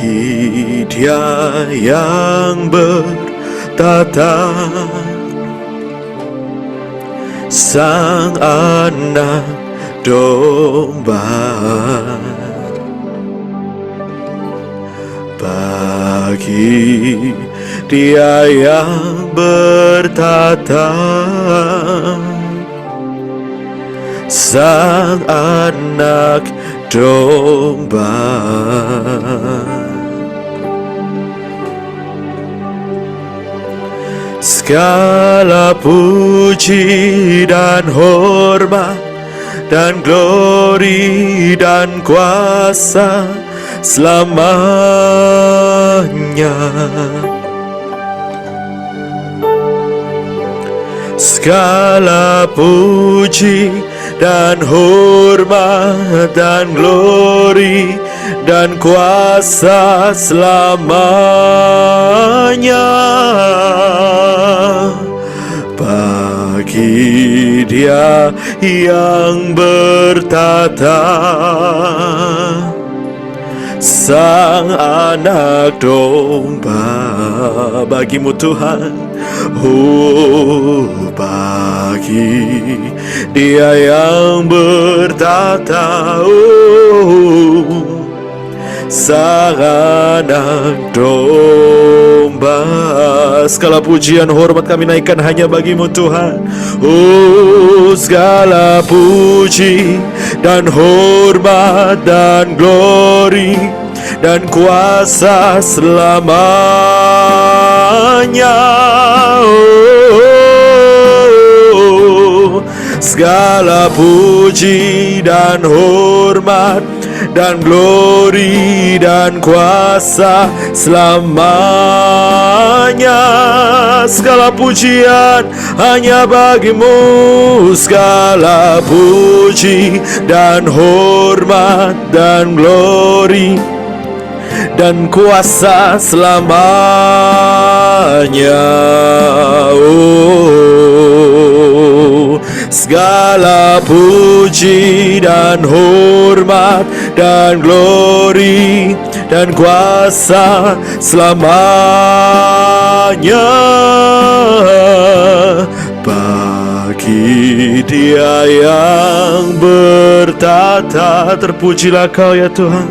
bagi Dia yang bertata, Sang Anak Domba. Bagi Dia yang bertata, Sang Anak Domba. Segala puji dan hormat dan glori dan kuasa selamanya. Segala puji dan hormat dan glori dan kuasa selamanya bagi Dia yang bertata, Sang Anak Domba. Bagimu Tuhan, bagi Dia yang bertata, Sang Anak Domba. Segala pujian hormat kami naikkan hanya bagimu Tuhan. Segala puji dan hormat dan glori dan kuasa selamanya. Segala puji dan hormat dan glori dan kuasa selamanya. Segala pujian hanya bagimu, segala puji dan hormat dan glori dan kuasa selamanya. Segala puji dan hormat dan glori dan kuasa selamanya bagi Dia yang bertata. Terpujilah Kau ya Tuhan,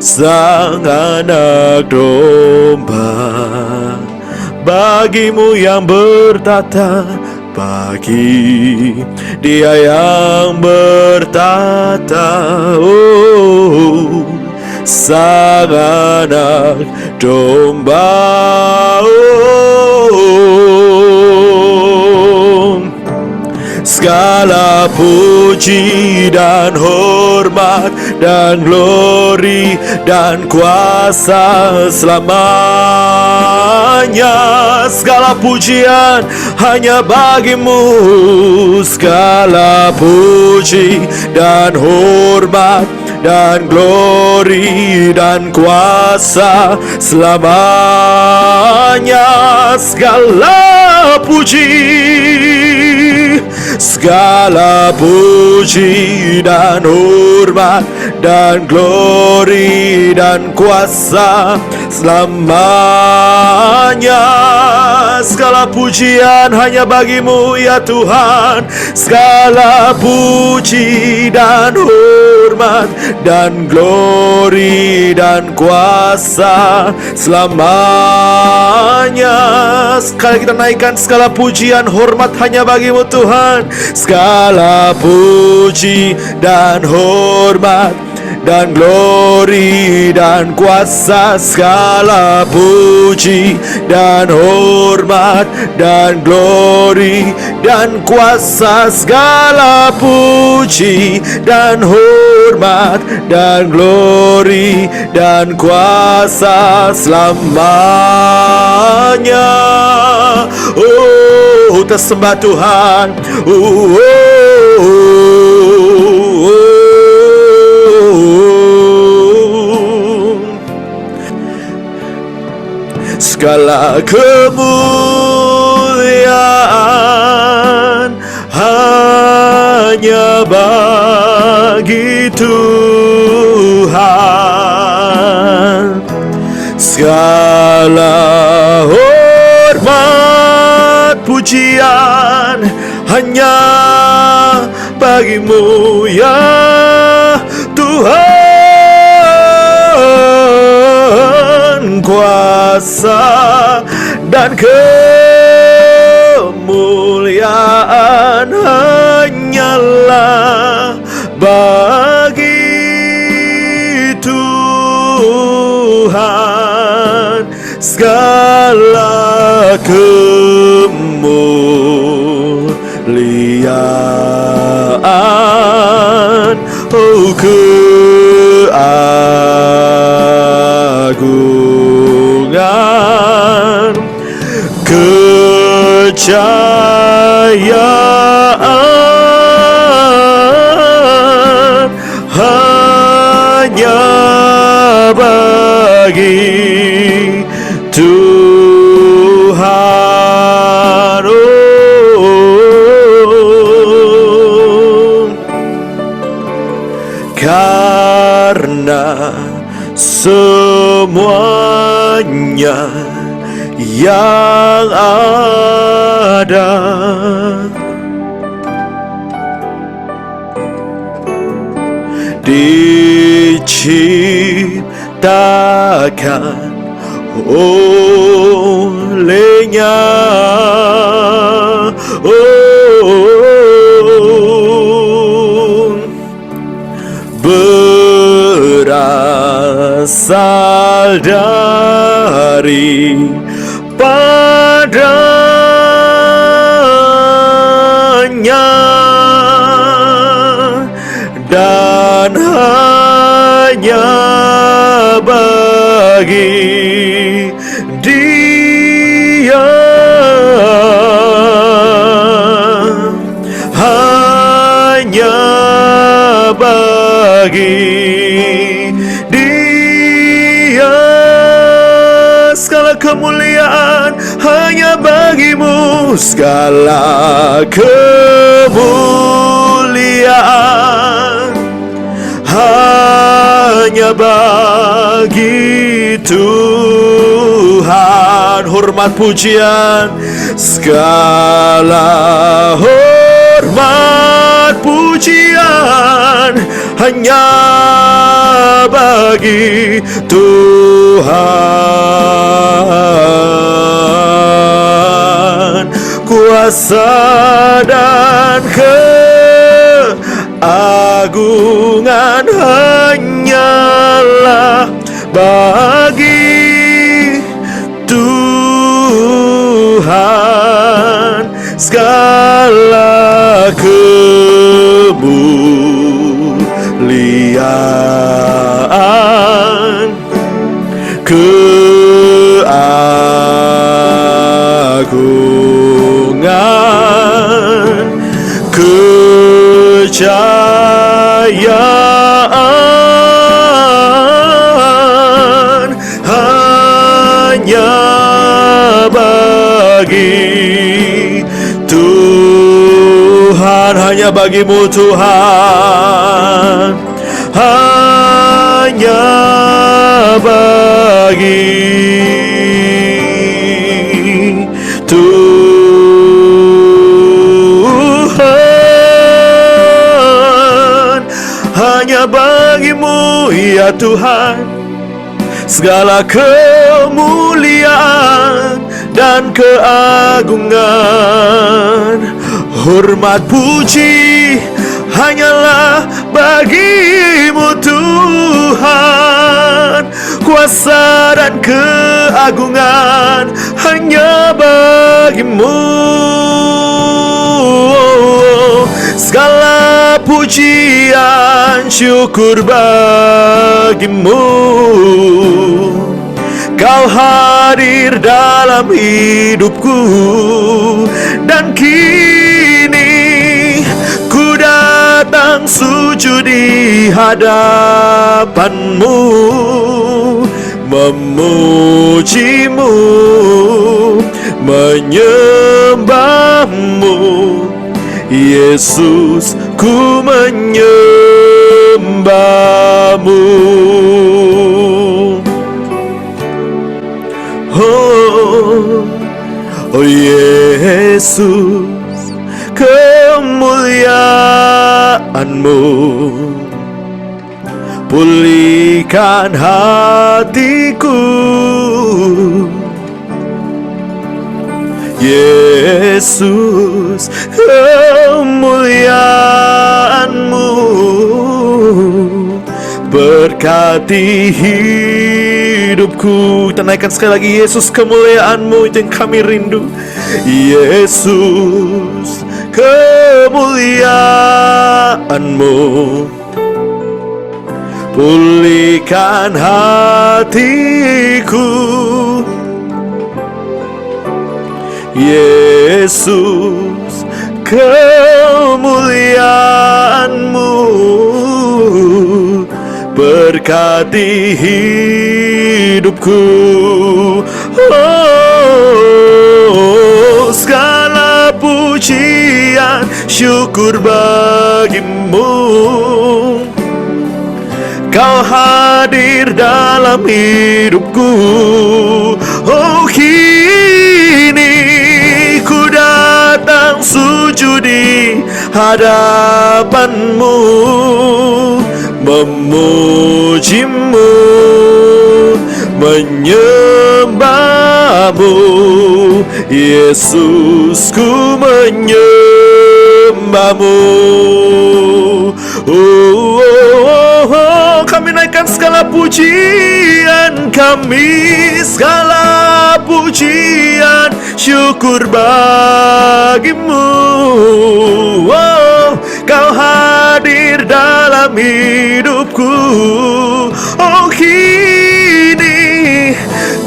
Sang Anak Domba. Bagimu yang bertata, bagi Dia yang bertata, Sang Anak Domba. Segala puji dan hormat dan glori dan kuasa selamanya. Segala pujian hanya bagimu, segala puji dan hormat dan glori dan kuasa selamanya. Segala puji, segala puji dan hormat dan glori dan kuasa selamanya. Segala pujian hanya bagimu ya Tuhan, segala puji dan hormat dan glori dan kuasa selamanya. Sekali kita naikkan segala pujian hormat hanya bagimu Tuhan, segala puji dan hormat dan glori dan kuasa. Segala puji dan hormat dan glori dan kuasa. Segala puji dan hormat dan glori dan kuasa selamanya. Tersembah Tuhan. Segala kemuliaan hanya bagi Tuhan. pujian hanya bagimu ya Tuhan. Kuasa dan kemuliaan hanyalah bagi Tuhan. Segala kemuliaan, oh keagungan, kejayaan hanya bagi Tuhan. Oh, karena semuanya yang ada diciptakan olehnya. Oh, berasal dari padanya dan hanya bagi Dia, hanya bagi Dia. Segala kemuliaan hanya bagimu, segala kemuliaan hanya bagi Tuhan. Hormat pujian, segala hormat pujian hanya bagi Tuhan. Kuasa dan keagungan hanyalah bagi Tuhan. Segala kemuliaan, keagungan, kejayaan hanya bagi Tuhan, hanya bagimu Tuhan, hanya bagi Tuhan, hanya bagimu ya Tuhan. Segala kemuliaan dan keagungan, hormat puji hanyalah bagimu Tuhan. Kuasa dan keagungan hanya bagimu. Segala pujian syukur bagimu. Kau hadir dalam hidupku, dan kini ku datang sujud di hadapanmu, memujimu, menyembahmu. Yesus, ku menyembahmu. Oh, oh Yesus, pulihkan hatiku. Yesus, kemuliaan-Mu berkati hidupku. Kita naikkan sekali lagi, Yesus, kemuliaan-Mu itu yang kami rindu. Yesus, kemuliaan-Mu pulihkan hatiku. Yesus, kemuliaan-Mu berkati hidupku. Oh, segala pujian syukur bagimu. Kau hadir dalam hidupku. Oh, kini ku datang sujud di hadapan-Mu, memuji-Mu, menyembah-Mu. Yesus, ku menyembah-Mu. Oh, oh, oh, kami naikkan segala pujian kami, segala pujian syukur bagimu. Oh, Kau hadir dalam hidupku. Oh, kini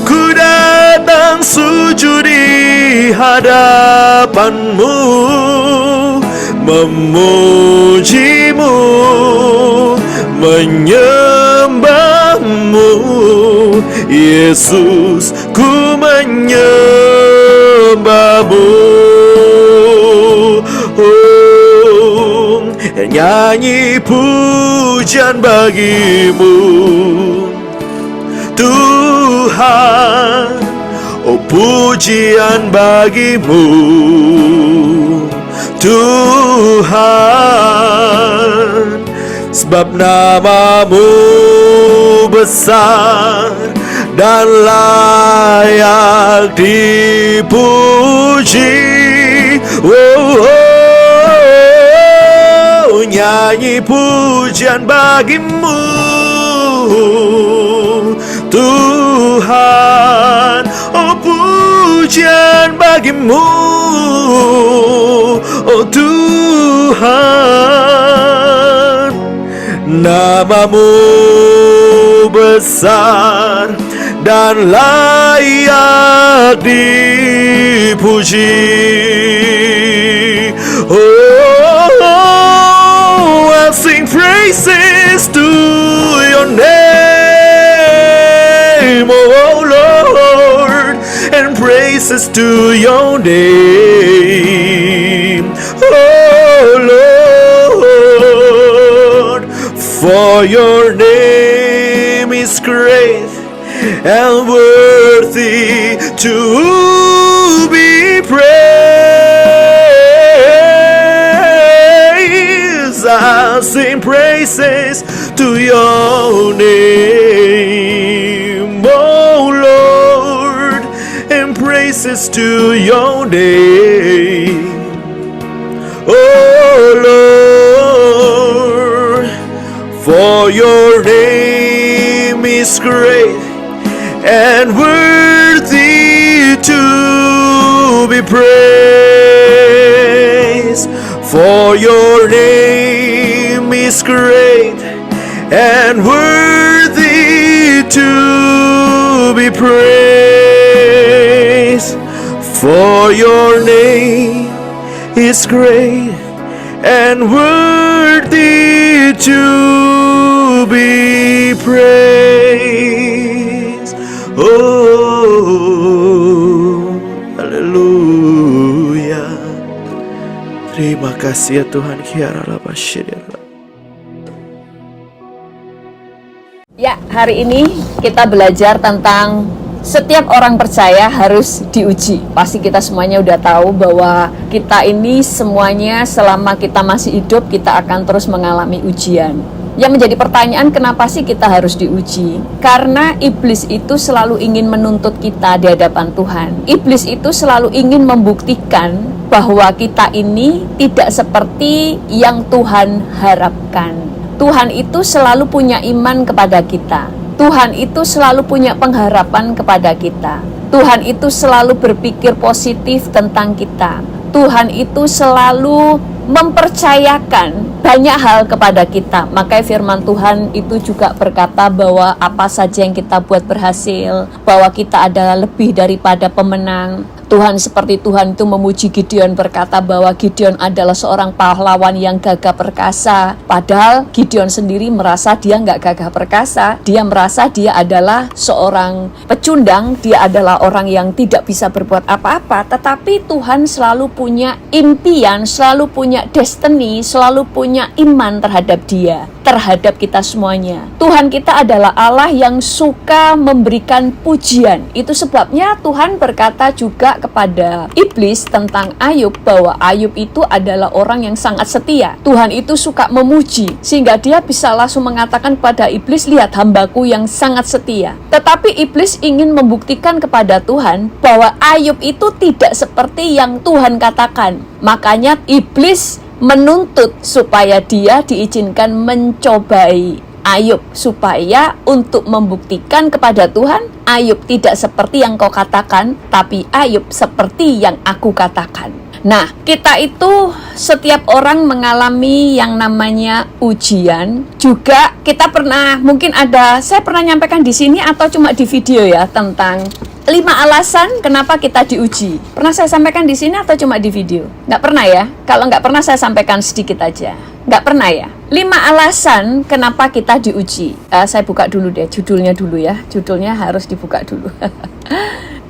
ku datang sujud di hadapan-Mu, memuji-Mu, menyembah-Mu. Yesus, ku menyembah-Mu. Oh, nyanyi pujian bagimu, Tuhan. Oh, pujian bagimu, Tuhan. Sebab nama-Mu besar dan layak dipuji. Oh, oh, nyanyi pujian bagimu, Tuhan. Oh, pujian bagimu, oh Tuhan. Nama-Mu besar dan layak dipuji. Oh, I'll sing praises to your name, oh Lord, and praises to your name, oh Lord, for your name is great and worthy to be praised. I'll sing praises to your name, oh Lord, and praises to your name, oh Lord, for your name is great and worthy to be praised. For your name is great and worthy to be praised. For your name is great and worthy to be praised. Oh, haleluya. Terima kasih ya Tuhan. Ya, hari ini kita belajar tentang Setiap orang percaya harus diuji. Pasti kita semuanya udah tahu bahwa kita ini semuanya selama kita masih hidup, kita akan terus mengalami ujian. Yang menjadi pertanyaan, kenapa sih kita harus diuji? Karena iblis itu selalu ingin menuntut kita di hadapan Tuhan. Iblis itu selalu ingin membuktikan bahwa kita ini tidak seperti yang Tuhan harapkan. Tuhan itu selalu punya iman kepada kita. Tuhan itu selalu punya pengharapan kepada kita. Tuhan itu selalu berpikir positif tentang kita. Tuhan itu selalu mempercayakan banyak hal kepada kita. Makanya firman Tuhan itu juga berkata bahwa apa saja yang kita buat berhasil, bahwa kita adalah lebih daripada pemenang. Tuhan seperti Tuhan itu memuji Gideon, berkata bahwa Gideon adalah seorang pahlawan yang gagah perkasa. Padahal Gideon sendiri merasa dia nggak gagah perkasa. Dia merasa dia adalah seorang pecundang, dia adalah orang yang tidak bisa berbuat apa-apa. Tetapi Tuhan selalu punya impian, selalu punya destiny, selalu punya iman terhadap dia, terhadap kita semuanya. Tuhan kita adalah Allah yang suka memberikan pujian. Itu sebabnya Tuhan berkata juga kepada iblis tentang Ayub bahwa Ayub itu adalah orang yang sangat setia. Tuhan itu suka memuji sehingga dia bisa langsung mengatakan kepada iblis, lihat hambaku yang sangat setia. Tetapi iblis ingin membuktikan kepada Tuhan bahwa Ayub itu tidak seperti yang Tuhan katakan. Makanya iblis menuntut supaya dia diizinkan mencobai Ayub, supaya untuk membuktikan kepada Tuhan, Ayub tidak seperti yang kau katakan, tapi Ayub seperti yang aku katakan. Nah, kita itu setiap orang mengalami yang namanya ujian. Juga kita pernah, mungkin ada, saya pernah nyampaikan di sini atau cuma di video ya, tentang 5 alasan kenapa kita diuji. Pernah saya sampaikan di sini atau cuma di video? Nggak pernah ya? Kalau nggak pernah saya sampaikan sedikit aja. Nggak pernah ya? 5 alasan kenapa kita diuji. Saya buka dulu deh, judulnya dulu ya. Judulnya harus dibuka dulu.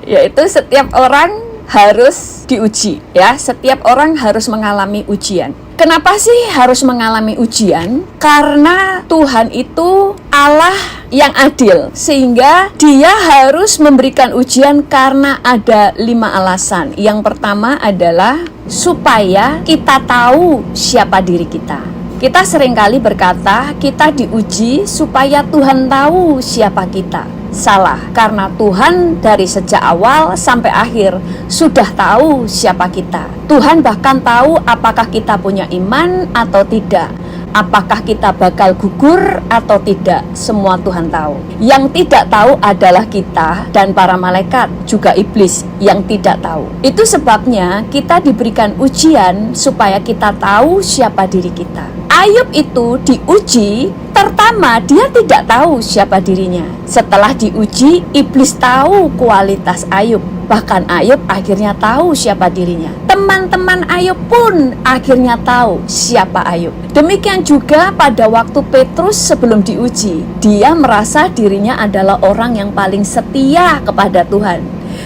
Yaitu setiap orang harus diuji. Ya, setiap orang harus mengalami ujian. Kenapa sih harus mengalami ujian? Karena Tuhan itu Allah yang adil, sehingga Dia harus memberikan ujian karena ada 5 alasan. Yang pertama adalah supaya kita tahu siapa diri kita. Kita seringkali berkata kita diuji supaya Tuhan tahu siapa kita. Salah, karena Tuhan dari sejak awal sampai akhir sudah tahu siapa kita. Tuhan bahkan tahu apakah kita punya iman atau tidak, apakah kita bakal gugur atau tidak. Semua Tuhan tahu. Yang tidak tahu adalah kita dan para malaikat, juga iblis yang tidak tahu. Itu sebabnya kita diberikan ujian supaya kita tahu siapa diri kita. Ayub itu diuji, pertama dia tidak tahu siapa dirinya. Setelah diuji, iblis tahu kualitas Ayub. Bahkan Ayub akhirnya tahu siapa dirinya. Teman-teman Ayub pun akhirnya tahu siapa Ayub. Demikian juga pada waktu Petrus sebelum diuji, dia merasa dirinya adalah orang yang paling setia kepada Tuhan.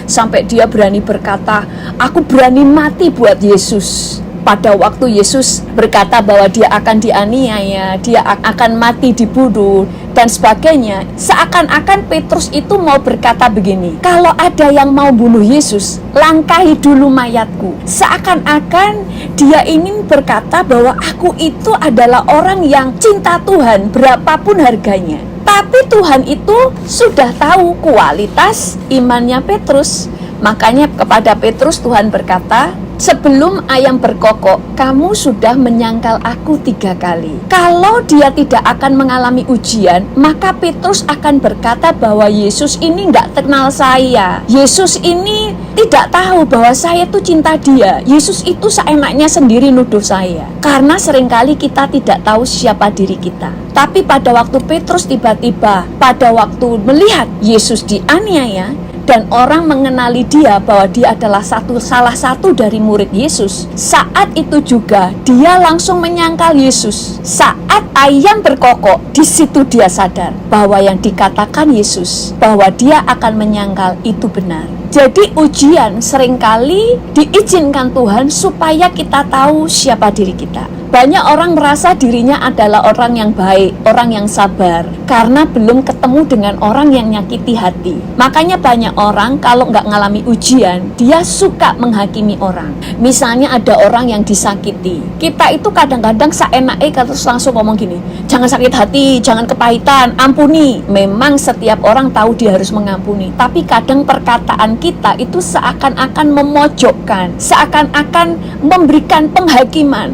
Sampai dia berani berkata, aku berani mati buat Yesus. Pada waktu Yesus berkata bahwa dia akan dianiaya, dia akan mati dibunuh, dan sebagainya, seakan-akan Petrus itu mau berkata begini, kalau ada yang mau bunuh Yesus, langkahi dulu mayatku. Seakan-akan dia ingin berkata bahwa aku itu adalah orang yang cinta Tuhan berapapun harganya. Tapi Tuhan itu sudah tahu kualitas imannya Petrus. Makanya kepada Petrus Tuhan berkata, sebelum ayam berkokok, kamu sudah menyangkal aku 3 kali. Kalau dia tidak akan mengalami ujian, maka Petrus akan berkata bahwa Yesus ini nggak kenal saya. Yesus ini tidak tahu bahwa saya itu cinta dia. Yesus itu seenaknya sendiri nuduh saya. Karena seringkali kita tidak tahu siapa diri kita. Tapi pada waktu Petrus tiba-tiba, pada waktu melihat Yesus dianiaya, dan orang mengenali dia bahwa dia adalah salah satu dari murid Yesus, saat itu juga dia langsung menyangkal Yesus. Saat ayam berkokok, di situ dia sadar bahwa yang dikatakan Yesus, bahwa dia akan menyangkal itu benar. Jadi ujian seringkali diizinkan Tuhan supaya kita tahu siapa diri kita. Banyak orang merasa dirinya adalah orang yang baik, orang yang sabar, karena belum ketemu dengan orang yang nyakiti hati. Makanya banyak orang kalau nggak ngalami ujian, dia suka menghakimi orang. Misalnya ada orang yang disakiti. Kita itu kadang-kadang seenaknya terus langsung ngomong gini, jangan sakit hati, jangan kepahitan, ampuni. Memang setiap orang tahu dia harus mengampuni, tapi kadang perkataan kita itu seakan-akan memojokkan, seakan-akan memberikan penghakiman.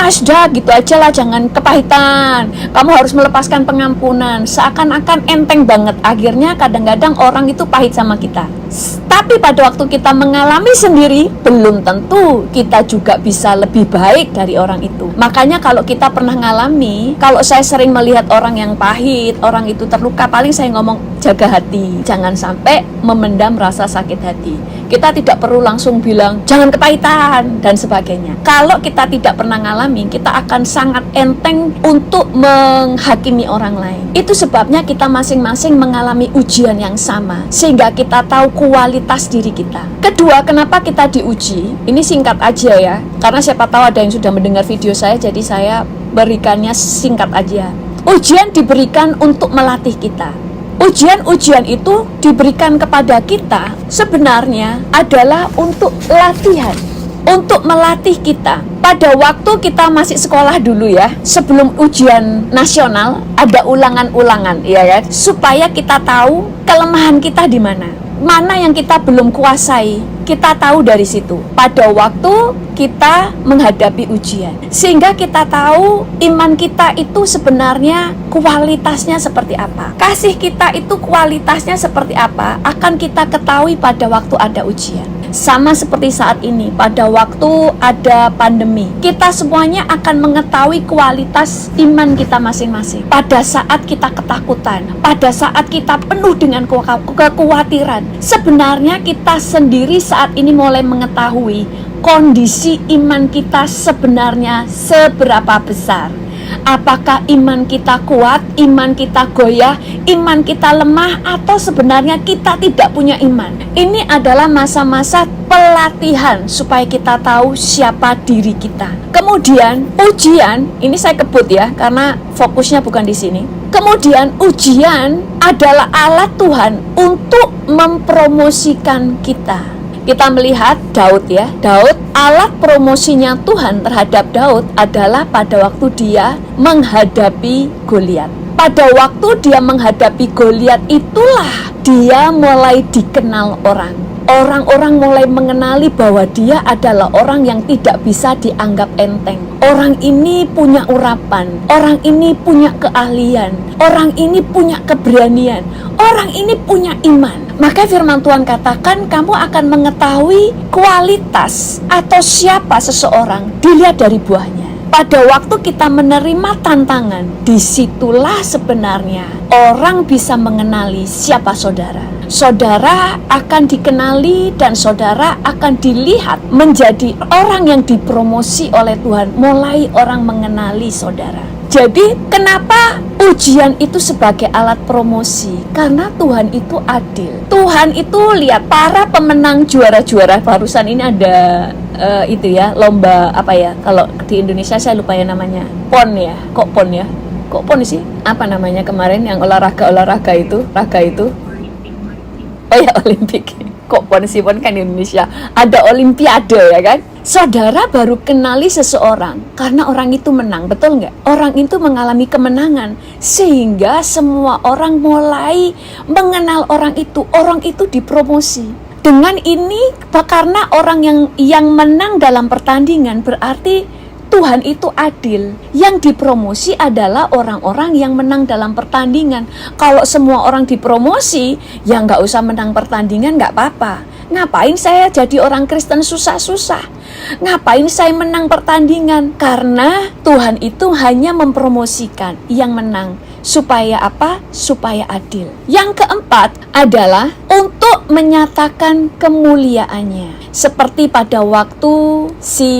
Sudah gitu aja lah, jangan kepahitan, kamu harus melepaskan pengampunan. Seakan-akan enteng banget. Akhirnya kadang-kadang orang itu pahit sama kita. Tapi pada waktu kita mengalami sendiri, belum tentu kita juga bisa lebih baik dari orang itu. Makanya kalau kita pernah ngalami, kalau saya sering melihat orang yang pahit, orang itu terluka, paling saya ngomong, jaga hati, jangan sampai memendam rasa sakit hati. Kita tidak perlu langsung bilang jangan kepahitan dan sebagainya. Kalau kita tidak pernah ngalami, kita akan sangat enteng untuk menghakimi orang lain. Itu sebabnya kita masing-masing mengalami ujian yang sama, sehingga kita tahu kualitas diri kita. Kedua, kenapa kita diuji? Ini singkat aja ya, karena siapa tahu ada yang sudah mendengar video saya, jadi saya berikannya singkat aja. Ujian diberikan untuk melatih kita. Ujian-ujian itu diberikan kepada kita sebenarnya adalah untuk latihan, untuk melatih kita. Pada waktu kita masih sekolah dulu ya, sebelum ujian nasional ada ulangan-ulangan, ya kan? Supaya kita tahu kelemahan kita di mana. Mana yang kita belum kuasai, kita tahu dari situ. Pada waktu kita menghadapi ujian, sehingga kita tahu iman kita itu sebenarnya kualitasnya seperti apa. Kasih kita itu kualitasnya seperti apa, akan kita ketahui pada waktu ada ujian. Sama seperti saat ini, pada waktu ada pandemi, kita semuanya akan mengetahui kualitas iman kita masing-masing. Pada saat kita ketakutan, pada saat kita penuh dengan kekhawatiran, sebenarnya kita sendiri saat ini mulai mengetahui kondisi iman kita sebenarnya seberapa besar. Apakah iman kita kuat, iman kita goyah, iman kita lemah, atau sebenarnya kita tidak punya iman. Ini adalah masa-masa pelatihan supaya kita tahu siapa diri kita. Kemudian ujian, ini saya kebut ya karena fokusnya bukan di sini. Kemudian ujian adalah alat Tuhan untuk mempromosikan kita. Kita melihat Daud ya, Daud, alat promosinya Tuhan terhadap Daud adalah pada waktu dia menghadapi Goliat. Pada waktu dia menghadapi Goliat itulah dia mulai dikenal orang. Orang-orang mulai mengenali bahwa dia adalah orang yang tidak bisa dianggap enteng. Orang ini punya urapan, orang ini punya keahlian, orang ini punya keberanian, orang ini punya iman. Maka firman Tuhan katakan kamu akan mengetahui kualitas atau siapa seseorang dilihat dari buahnya. Pada waktu kita menerima tantangan, disitulah sebenarnya orang bisa mengenali siapa saudara. Saudara akan dikenali dan saudara akan dilihat menjadi orang yang dipromosi oleh Tuhan. Mulai orang mengenali saudara. Jadi kenapa ujian itu sebagai alat promosi? Karena Tuhan itu adil. Tuhan itu lihat para pemenang juara-juara. Barusan ini ada itu ya, lomba apa ya? Kalau di Indonesia saya lupa ya namanya. PON ya? Kok PON ya? Kok PON sih? Apa namanya kemarin yang olahraga itu? Raga itu? Oh ya, Olimpik. Kok PON sih? PON kan di Indonesia. Ada Olimpiade ya kan? Saudara baru kenali seseorang karena orang itu menang, betul nggak? Orang itu mengalami kemenangan sehingga semua orang mulai mengenal orang itu dipromosi. Dengan ini karena orang yang menang dalam pertandingan berarti Tuhan itu adil. Yang dipromosi adalah orang-orang yang menang dalam pertandingan. Kalau semua orang dipromosi, ya nggak usah menang pertandingan, nggak apa-apa. Ngapain saya jadi orang Kristen susah-susah? Ngapain saya menang pertandingan? Karena Tuhan itu hanya mempromosikan yang menang. Supaya apa? Supaya adil. Yang keempat adalah untuk menyatakan kemuliaannya. Seperti pada waktu si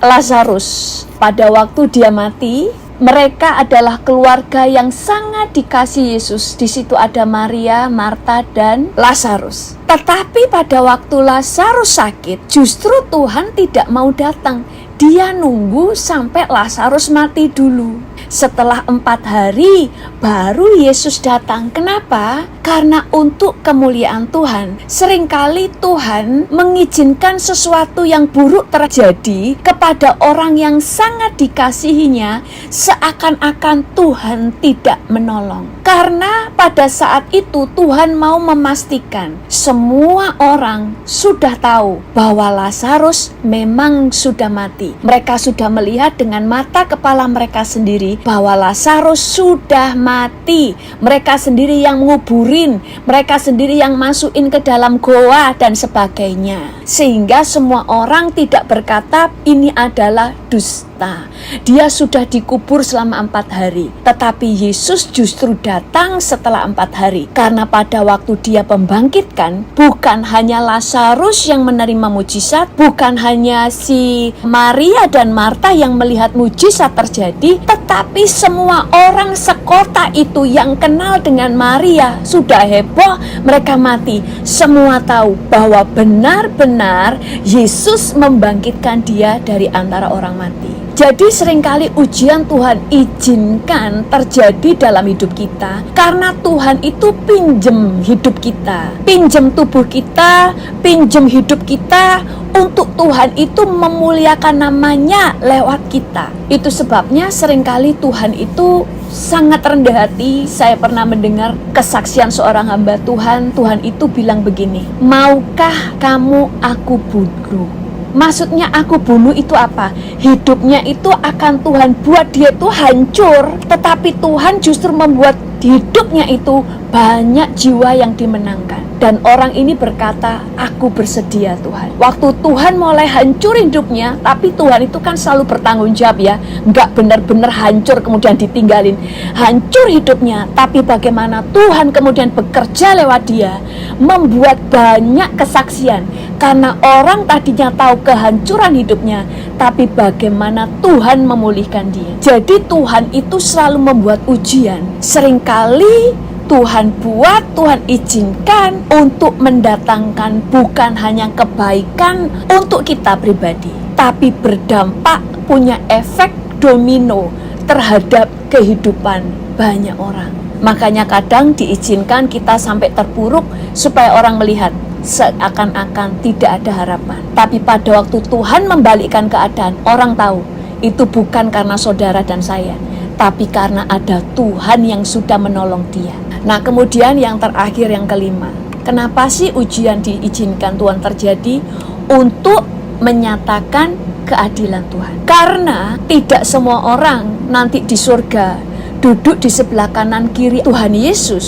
Lazarus, pada waktu dia mati, mereka adalah keluarga yang sangat dikasihi Yesus. Di situ ada Maria, Marta, dan Lazarus. Tetapi pada waktu Lazarus sakit, justru Tuhan tidak mau datang. Dia nunggu sampai Lazarus mati dulu. Setelah 4 hari baru Yesus datang. Kenapa? Karena untuk kemuliaan Tuhan. Seringkali Tuhan mengizinkan sesuatu yang buruk terjadi kepada orang yang sangat dikasihinya, seakan-akan Tuhan tidak menolong. Karena pada saat itu Tuhan mau memastikan semua orang sudah tahu bahwa Lazarus memang sudah mati. Mereka sudah melihat dengan mata kepala mereka sendiri bahwa Lazarus sudah mati. Mereka sendiri yang menguburin, mereka sendiri yang masukin ke dalam goa dan sebagainya. Sehingga semua orang tidak berkata ini adalah dusta. Dia sudah dikubur selama 4 hari. Tetapi Yesus justru datang setelah 4 hari. Karena pada waktu dia membangkitkan, bukan hanya Lazarus yang menerima mujizat, bukan hanya si Maria dan Marta yang melihat mujizat terjadi, tetapi semua orang sekota itu yang kenal dengan Maria sudah heboh, mereka mati. Semua tahu bahwa benar-benar Yesus membangkitkan dia dari antara orang mati. Jadi seringkali ujian Tuhan izinkan terjadi dalam hidup kita karena Tuhan itu pinjem hidup kita, pinjem tubuh kita, pinjem hidup kita untuk Tuhan itu memuliakan namanya lewat kita. Itu sebabnya seringkali Tuhan itu sangat rendah hati. Saya pernah mendengar kesaksian seorang hamba Tuhan. Tuhan itu bilang begini, maukah kamu aku bunuh? Maksudnya aku bunuh itu apa? Hidupnya itu akan Tuhan buat dia itu hancur, tetapi Tuhan justru membuat hidupnya itu banyak jiwa yang dimenangkan. Dan orang ini berkata, aku bersedia Tuhan. Waktu Tuhan mulai hancur hidupnya, tapi Tuhan itu kan selalu bertanggung jawab ya. Enggak benar-benar hancur kemudian ditinggalin. Hancur hidupnya, tapi bagaimana Tuhan kemudian bekerja lewat dia, membuat banyak kesaksian. Karena orang tadinya tahu kehancuran hidupnya, tapi bagaimana Tuhan memulihkan dia. Jadi Tuhan itu selalu membuat ujian. Seringkali Tuhan buat, Tuhan izinkan untuk mendatangkan bukan hanya kebaikan untuk kita pribadi, tapi berdampak punya efek domino terhadap kehidupan banyak orang. Makanya kadang diizinkan kita sampai terpuruk supaya orang melihat seakan-akan tidak ada harapan. Tapi pada waktu Tuhan membalikkan keadaan, orang tahu itu bukan karena saudara dan saya, tapi karena ada Tuhan yang sudah menolong dia. Nah, kemudian yang terakhir, yang kelima, kenapa sih ujian diizinkan Tuhan terjadi? Untuk menyatakan keadilan Tuhan. Karena tidak semua orang nanti di surga duduk di sebelah kanan kiri Tuhan Yesus.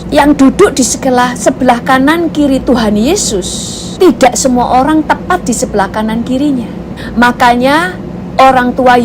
Yang duduk di sebelah kanan kiri Tuhan Yesus, tidak semua orang tepat di sebelah kanan kirinya. Makanya orang tua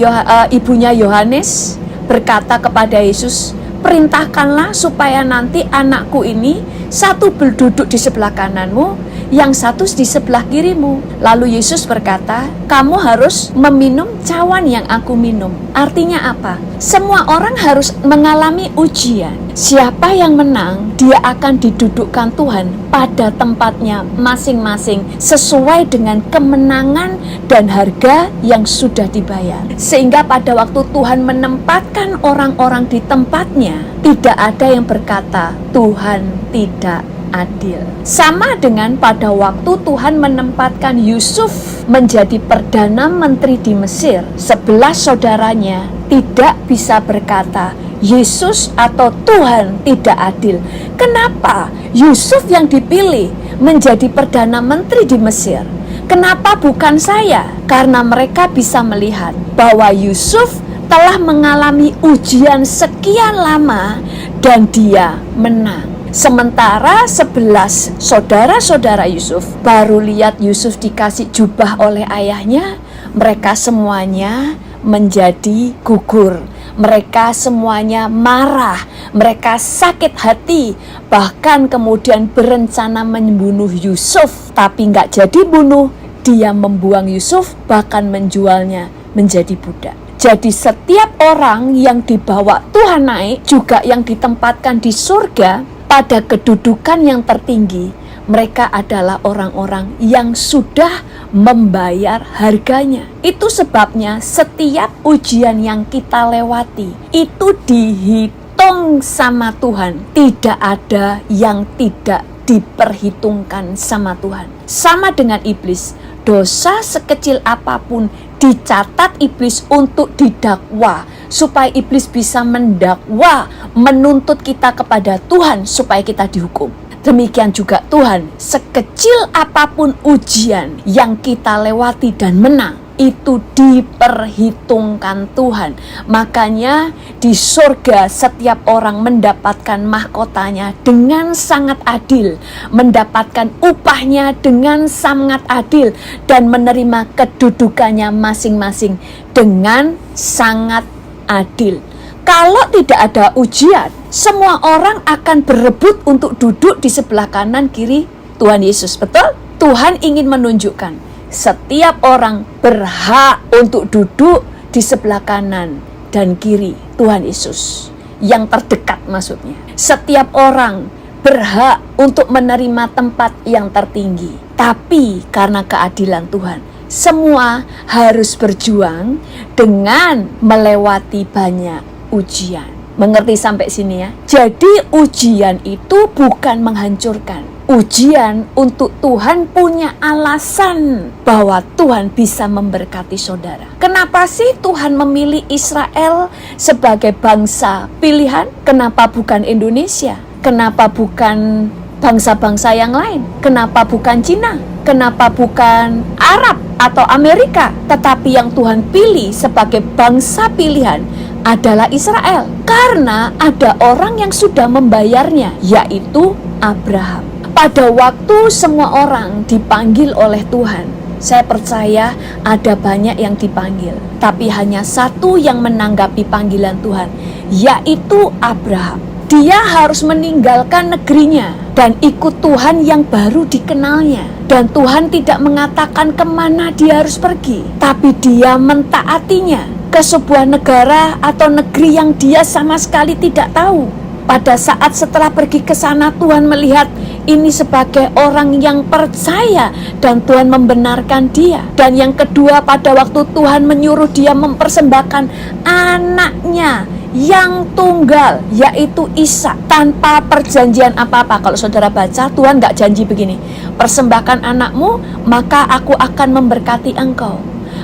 ibunya Yohanes berkata kepada Yesus, perintahkanlah supaya nanti anakku ini satu berduduk di sebelah kananmu, yang satu di sebelah kirimu. Lalu Yesus berkata, kamu harus meminum cawan yang aku minum. Artinya apa? Semua orang harus mengalami ujian. Siapa yang menang, dia akan didudukkan Tuhan pada tempatnya masing-masing sesuai dengan kemenangan dan harga yang sudah dibayar. Sehingga pada waktu Tuhan menempatkan orang-orang di tempatnya, tidak ada yang berkata Tuhan tidak adil. Sama dengan pada waktu Tuhan menempatkan Yusuf menjadi Perdana Menteri di Mesir, 11 saudaranya tidak bisa berkata Yesus atau Tuhan tidak adil. Kenapa Yusuf yang dipilih menjadi Perdana Menteri di Mesir? Kenapa bukan saya? Karena mereka bisa melihat bahwa Yusuf telah mengalami ujian sekian lama dan dia menang. Sementara 11 saudara-saudara Yusuf baru lihat Yusuf dikasih jubah oleh ayahnya, mereka semuanya menjadi gugur. Mereka semuanya marah, mereka sakit hati, bahkan kemudian berencana membunuh Yusuf. Tapi nggak jadi bunuh, dia membuang Yusuf, bahkan menjualnya menjadi budak. Jadi setiap orang yang dibawa Tuhan naik, juga yang ditempatkan di surga pada kedudukan yang tertinggi, Mereka adalah orang-orang yang sudah membayar harganya. Itu sebabnya setiap ujian yang kita lewati itu dihitung sama Tuhan. Tidak ada yang tidak diperhitungkan sama Tuhan. Sama dengan iblis, dosa sekecil apapun dicatat iblis untuk didakwa, supaya iblis bisa mendakwa, menuntut kita kepada Tuhan supaya kita dihukum. Demikian juga Tuhan, sekecil apapun ujian yang kita lewati dan menang, itu diperhitungkan Tuhan. Makanya di surga setiap orang mendapatkan mahkotanya dengan sangat adil, mendapatkan upahnya dengan sangat adil, dan menerima kedudukannya masing-masing dengan sangat adil. Kalau tidak ada ujian, semua orang akan berebut untuk duduk di sebelah kanan kiri Tuhan Yesus. Betul? Tuhan ingin menunjukkan setiap orang berhak untuk duduk di sebelah kanan dan kiri Tuhan Yesus. Yang terdekat maksudnya. Setiap orang berhak untuk menerima tempat yang tertinggi. Tapi karena keadilan Tuhan, semua harus berjuang dengan melewati banyak ujian. Mengerti sampai sini ya? Jadi ujian itu bukan menghancurkan. Ujian untuk Tuhan punya alasan bahwa Tuhan bisa memberkati saudara. Kenapa sih Tuhan memilih Israel sebagai bangsa pilihan? Kenapa bukan Indonesia? Kenapa bukan bangsa-bangsa yang lain? Kenapa bukan Cina? Kenapa bukan Arab atau Amerika? Tetapi yang Tuhan pilih sebagai bangsa pilihan adalah Israel. Karena ada orang yang sudah membayarnya, yaitu Abraham. Pada waktu semua orang dipanggil oleh Tuhan, saya percaya ada banyak yang dipanggil, tapi hanya satu yang menanggapi panggilan Tuhan, yaitu Abraham. Dia harus meninggalkan negerinya dan ikut Tuhan yang baru dikenalnya. Dan Tuhan tidak mengatakan kemana dia harus pergi, tapi dia mentaatinya ke sebuah negara atau negeri yang dia sama sekali tidak tahu. Pada saat setelah pergi ke sana, Tuhan melihat ini sebagai orang yang percaya dan Tuhan membenarkan dia. Dan yang kedua, pada waktu Tuhan menyuruh dia mempersembahkan anaknya yang tunggal, yaitu Ishak, tanpa perjanjian apa-apa. Kalau saudara baca, Tuhan gak janji begini, persembahkan anakmu maka aku akan memberkati engkau.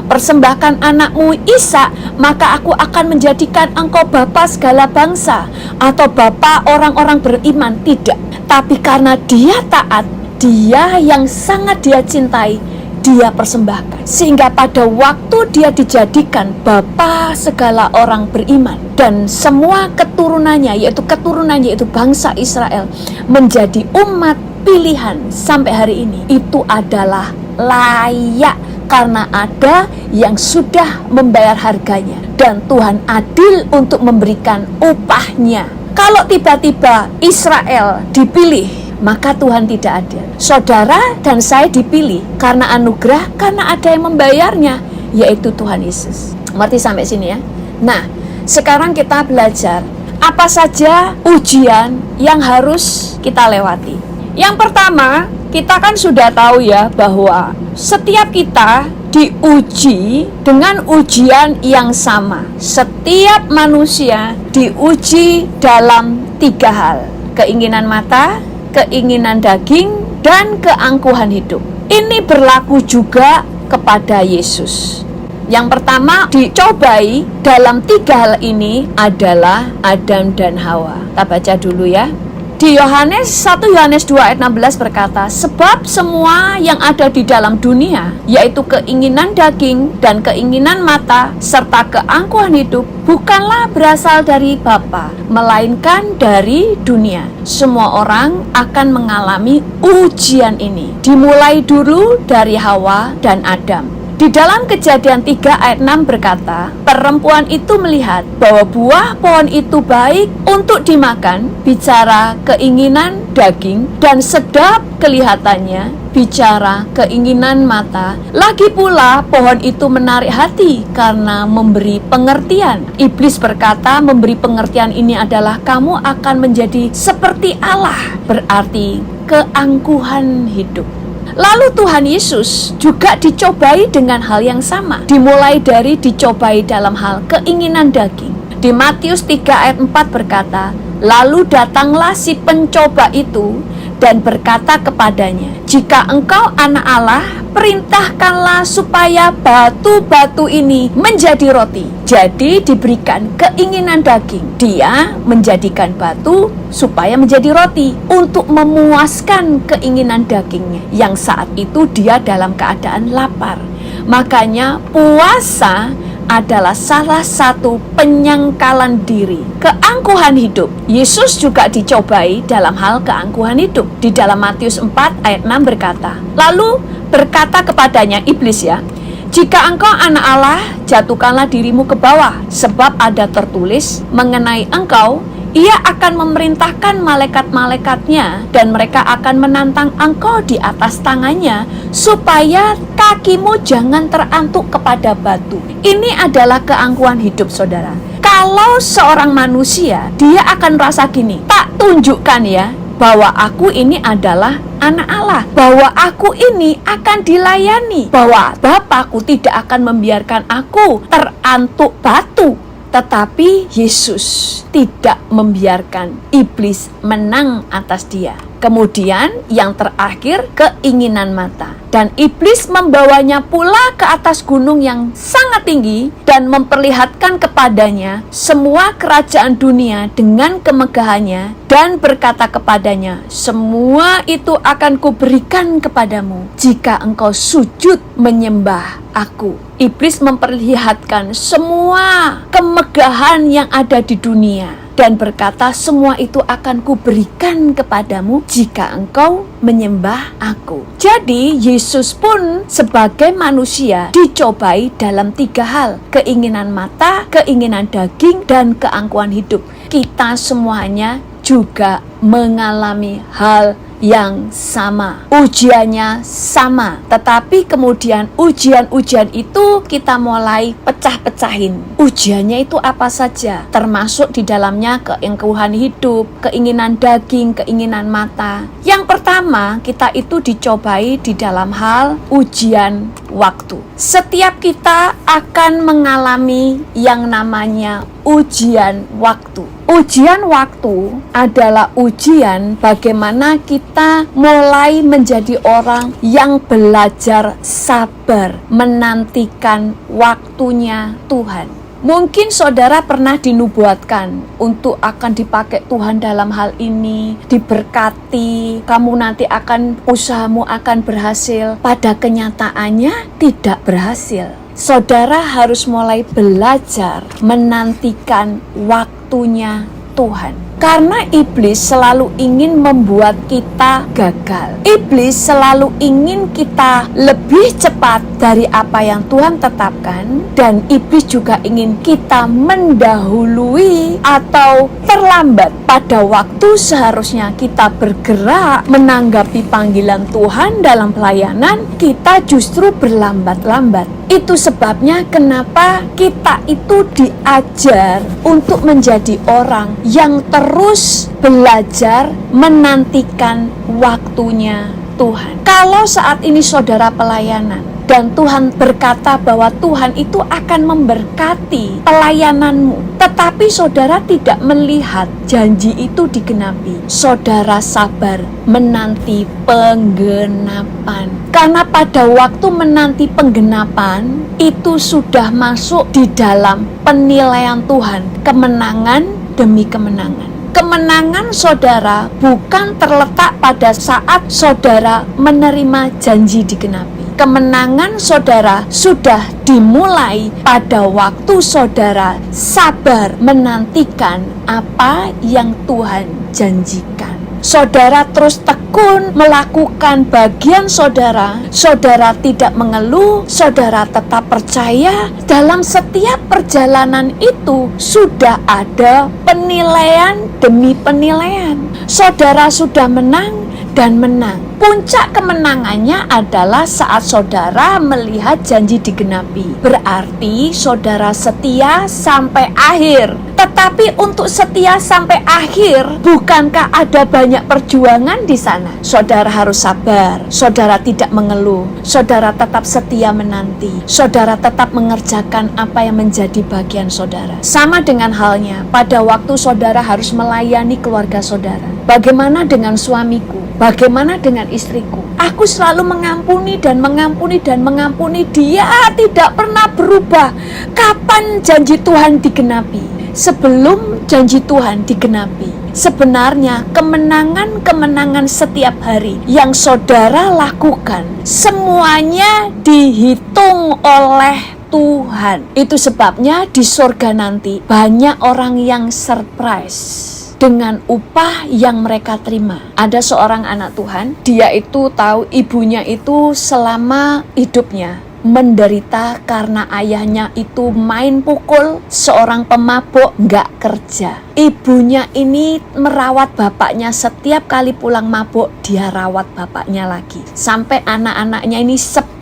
Persembahkan anakmu Ishak, maka aku akan menjadikan engkau bapa segala bangsa, atau bapa orang-orang beriman. Tidak, tapi karena dia taat, dia yang sangat dia cintai, dia persembahkan. Sehingga pada waktu dia dijadikan bapa segala orang beriman, dan semua keturunannya, yaitu bangsa Israel, menjadi umat pilihan sampai hari ini, itu adalah layak. Karena ada yang sudah membayar harganya, dan Tuhan adil untuk memberikan upahnya. Kalau tiba-tiba Israel dipilih, maka Tuhan tidak adil. Saudara dan saya dipilih karena anugerah, karena ada yang membayarnya, yaitu Tuhan Yesus. Mengerti sampai sini ya? Nah, sekarang kita belajar apa saja ujian yang harus kita lewati. Yang pertama, kita kan sudah tahu ya bahwa setiap kita diuji dengan ujian yang sama. Setiap manusia diuji dalam 3 hal: keinginan mata, keinginan daging, dan keangkuhan hidup. Ini berlaku juga kepada Yesus. Yang pertama dicobai dalam 3 hal ini adalah Adam dan Hawa. Kita baca dulu ya. Di 1 Yohanes 2 ayat 16 berkata, sebab semua yang ada di dalam dunia, yaitu keinginan daging dan keinginan mata, serta keangkuhan hidup, bukanlah berasal dari Bapa, melainkan dari dunia. Semua orang akan mengalami ujian ini. Dimulai dulu dari Hawa dan Adam. Di dalam Kejadian 3 ayat 6 berkata, perempuan itu melihat bahwa buah pohon itu baik untuk dimakan, bicara keinginan daging, dan sedap kelihatannya, bicara keinginan mata. Lagi pula pohon itu menarik hati karena memberi pengertian. Iblis berkata, memberi pengertian ini adalah kamu akan menjadi seperti Allah. Berarti keangkuhan hidup. Lalu Tuhan Yesus juga dicobai dengan hal yang sama. Dimulai dari dicobai dalam hal keinginan daging. Di Matius 3 ayat 4 berkata, lalu datanglah si pencoba itu dan berkata kepadanya, jika engkau anak Allah, perintahkanlah supaya batu-batu ini menjadi roti. Jadi diberikan keinginan daging. Dia menjadikan batu supaya menjadi roti untuk memuaskan keinginan dagingnya yang saat itu dia dalam keadaan lapar. Makanya puasa adalah salah satu penyangkalan diri, keangkuhan hidup. Yesus juga dicobai dalam hal keangkuhan hidup. Di dalam Matius 4 ayat 6 berkata, lalu berkata kepadanya iblis jika engkau anak Allah, jatuhkanlah dirimu ke bawah, sebab ada tertulis mengenai engkau, ia akan memerintahkan malaikat-malaikatnya dan mereka akan menantang engkau di atas tangannya supaya kakimu jangan terantuk kepada batu. Ini adalah keangkuhan hidup, saudara. Kalau seorang manusia, dia akan merasa gini, tak tunjukkan bahwa aku ini adalah anak Allah, bahwa aku ini akan dilayani, bahwa Bapakku tidak akan membiarkan aku terantuk batu. Tetapi Yesus tidak membiarkan iblis menang atas dia. Kemudian yang terakhir, keinginan mata. Dan iblis membawanya pula ke atas gunung yang sangat tinggi dan memperlihatkan kepadanya semua kerajaan dunia dengan kemegahannya dan berkata kepadanya, semua itu akan kuberikan kepadamu jika engkau sujud menyembah aku. Iblis memperlihatkan semua kemegahan yang ada di dunia dan berkata, semua itu akan kuberikan kepadamu jika engkau menyembah aku. Jadi Yesus pun sebagai manusia dicobai dalam 3 hal, keinginan mata, keinginan daging, dan keangkuhan hidup. Kita semuanya juga mengalami hal yang sama, ujiannya sama, tetapi kemudian ujian-ujian itu kita mulai pecah-pecahin. Ujiannya itu apa saja, termasuk di dalamnya keangkuhan hidup, keinginan daging, keinginan mata. Yang pertama, kita itu dicobai di dalam hal ujian waktu. Setiap kita akan mengalami yang namanya ujian waktu. Ujian waktu adalah ujian bagaimana kita mulai menjadi orang yang belajar sabar menantikan waktunya Tuhan. Mungkin saudara pernah dinubuatkan untuk akan dipakai Tuhan dalam hal ini, diberkati, kamu nanti usahamu akan berhasil. Pada kenyataannya tidak berhasil. Saudara harus mulai belajar menantikan waktunya Tuhan. Karena iblis selalu ingin membuat kita gagal. Iblis selalu ingin kita lebih cepat dari apa yang Tuhan tetapkan. Dan iblis juga ingin kita mendahului atau terlambat. Pada waktu seharusnya kita bergerak menanggapi panggilan Tuhan dalam pelayanan, kita justru berlambat-lambat. Itu sebabnya kenapa kita itu diajar untuk menjadi orang yang terus belajar menantikan waktunya Tuhan. Kalau saat ini saudara pelayanan dan Tuhan berkata bahwa Tuhan itu akan memberkati pelayananmu, tetapi saudara tidak melihat janji itu digenapi, saudara sabar menanti penggenapan. Karena pada waktu menanti penggenapan itu sudah masuk di dalam penilaian Tuhan, kemenangan demi kemenangan. Kemenangan saudara bukan terletak pada saat saudara menerima janji digenapi. Kemenangan saudara sudah dimulai pada waktu saudara sabar menantikan apa yang Tuhan janjikan. Saudara terus tekun melakukan bagian saudara, saudara tidak mengeluh, saudara tetap percaya dalam setiap perjalanan itu sudah ada penilaian demi penilaian. Saudara sudah menang dan menang. Puncak kemenangannya adalah saat saudara melihat janji digenapi. Berarti saudara setia sampai akhir. Tetapi untuk setia sampai akhir, bukankah ada banyak perjuangan di sana? Saudara harus sabar, saudara tidak mengeluh, saudara tetap setia menanti, saudara tetap mengerjakan apa yang menjadi bagian saudara. Sama dengan halnya pada waktu saudara harus melayani keluarga saudara. Bagaimana dengan suamiku? Bagaimana dengan istriku? Aku selalu mengampuni dan mengampuni dan mengampuni. Dia tidak pernah berubah. Kapan janji Tuhan digenapi? Sebelum janji Tuhan digenapi. Sebenarnya kemenangan-kemenangan setiap hari yang saudara lakukan, semuanya dihitung oleh Tuhan. Itu sebabnya di surga nanti banyak orang yang surprise dengan upah yang mereka terima. Ada seorang anak Tuhan, dia itu tahu ibunya itu selama hidupnya menderita karena ayahnya itu main pukul, seorang pemabuk, nggak kerja. Ibunya ini merawat bapaknya, setiap kali pulang mabuk dia rawat bapaknya lagi. Sampai anak-anaknya ini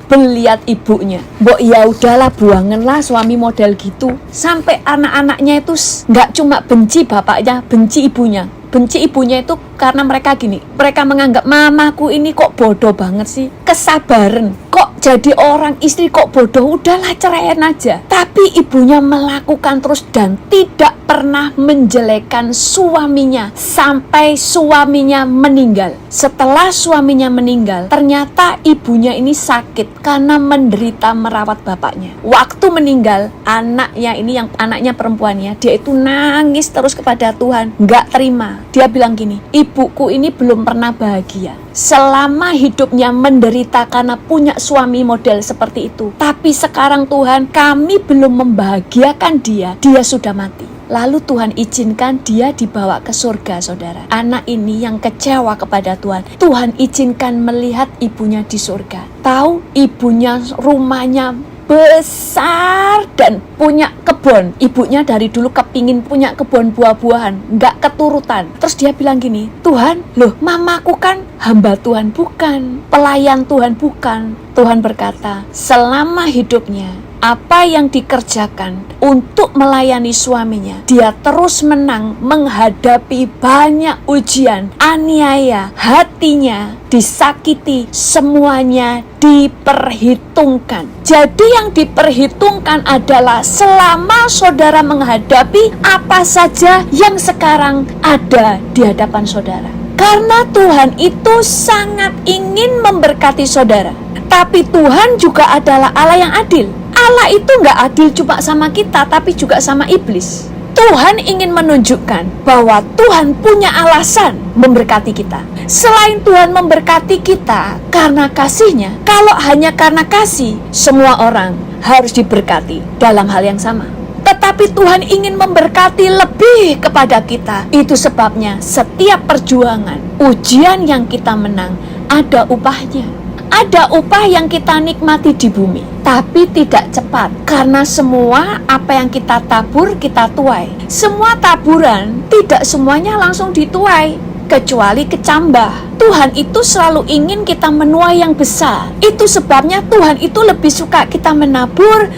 lihat ibunya. Mbok ya udahlah, buangenlah suami model gitu. Sampai anak-anaknya itu nggak cuma benci bapaknya, benci ibunya. Benci ibunya itu karena mereka gini, mereka menganggap mamaku ini kok bodoh banget sih, kesabaran, kok jadi orang istri kok bodoh, udahlah ceraiin aja. Tapi ibunya melakukan terus dan tidak pernah menjelekkan suaminya sampai suaminya meninggal. Setelah suaminya meninggal, ternyata ibunya ini sakit karena menderita merawat bapaknya. Waktu meninggal, anaknya ini yang anaknya perempuannya, dia itu nangis terus kepada Tuhan, nggak terima. Dia bilang gini, ibuku ini belum pernah bahagia. Selama hidupnya menderita karena punya suami model seperti itu. Tapi sekarang Tuhan, kami belum membahagiakan dia sudah mati. Lalu Tuhan izinkan dia dibawa ke surga, saudara. Anak ini yang kecewa kepada Tuhan, Tuhan izinkan melihat ibunya di surga. Tahu ibunya rumahnya besar dan punya kebun. Ibunya dari dulu kepingin punya kebun buah-buahan, nggak keturutan. Terus dia bilang gini, Tuhan, loh mamaku kan hamba Tuhan bukan, pelayan Tuhan bukan. Tuhan berkata, selama hidupnya apa yang dikerjakan untuk melayani suaminya, dia terus menang menghadapi banyak ujian, aniaya, hatinya disakiti, semuanya diperhitungkan. Jadi yang diperhitungkan adalah selama saudara menghadapi apa saja yang sekarang ada di hadapan saudara. Karena Tuhan itu sangat ingin memberkati saudara. Tapi Tuhan juga adalah Allah yang adil. Allah itu nggak adil cuma sama kita, tapi juga sama iblis. Tuhan ingin menunjukkan bahwa Tuhan punya alasan memberkati kita. Selain Tuhan memberkati kita karena kasih-Nya, kalau hanya karena kasih, semua orang harus diberkati dalam hal yang sama. Tetapi Tuhan ingin memberkati lebih kepada kita. Itu sebabnya setiap perjuangan, ujian yang kita menang, ada upahnya. Ada upah yang kita nikmati di bumi, tapi tidak cepat. Karena semua apa yang kita tabur, kita tuai. Semua taburan, tidak semuanya langsung dituai, kecuali kecambah. Tuhan itu selalu ingin kita menuai yang besar. Itu sebabnya Tuhan itu lebih suka kita menabur,